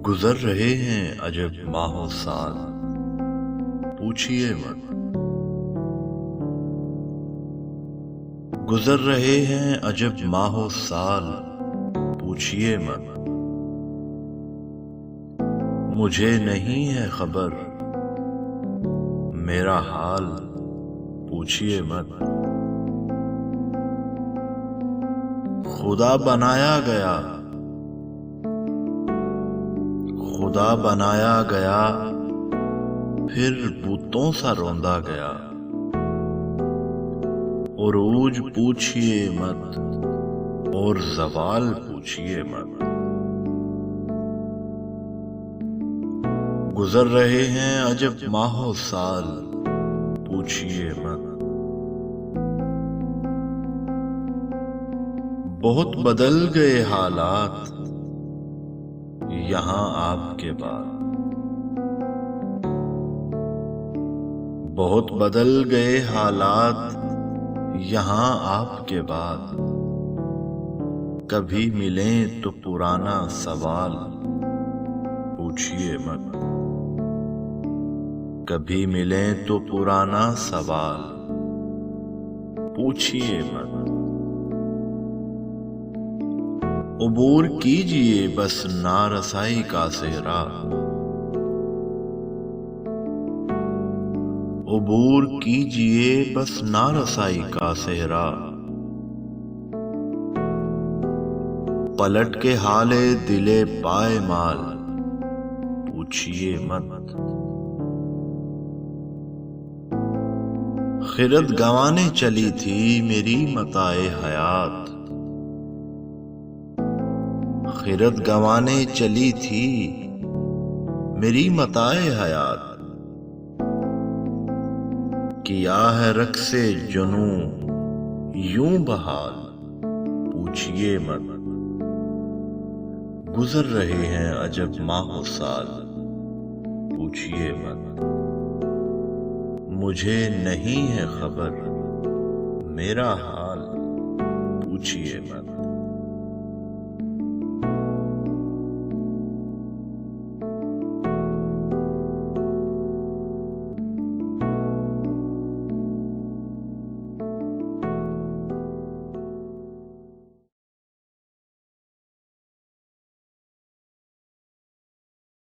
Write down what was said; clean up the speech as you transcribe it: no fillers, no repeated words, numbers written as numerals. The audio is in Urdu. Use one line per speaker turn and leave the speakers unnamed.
گزر رہے ہیں عجب ماہ و سال، پوچھئے مت۔ گزر رہے ہیں عجب ماہ و سال، پوچھئے مت۔ مجھے نہیں ہے خبر میرا حال، پوچھئے مت۔ خدا بنایا گیا، خدا بنایا گیا، پھر بتوں سا روندا گیا۔ عروج پوچھئے مت اور زوال پوچھئے مت۔ گزر رہے ہیں عجب ماہ و سال، پوچھئے مت۔ بہت بدل گئے حالات یہاں آپ کے بعد، بہت بدل گئے حالات یہاں آپ کے بعد۔ کبھی ملیں تو پرانا سوال پوچھئے مت۔ کبھی ملیں تو پرانا سوال پوچھئے مت۔ عبور کیجئے بس نارسائی کا صحرا، عبور کیجئے بس نارسائی کا صحرا۔ پلٹ کے حال دل پائمال پوچھئے مت۔ خرد گنوانے چلی تھی میری متاع حیات، خرد گنوانے چلی تھی میری متاع حیات۔ کیا ہے رقص جنوں یوں بحال پوچھئے مت۔ گزر رہے ہیں عجب ماہ و سال، پوچھئے مت۔ مجھے نہیں ہے خبر میرا حال، پوچھئے مت۔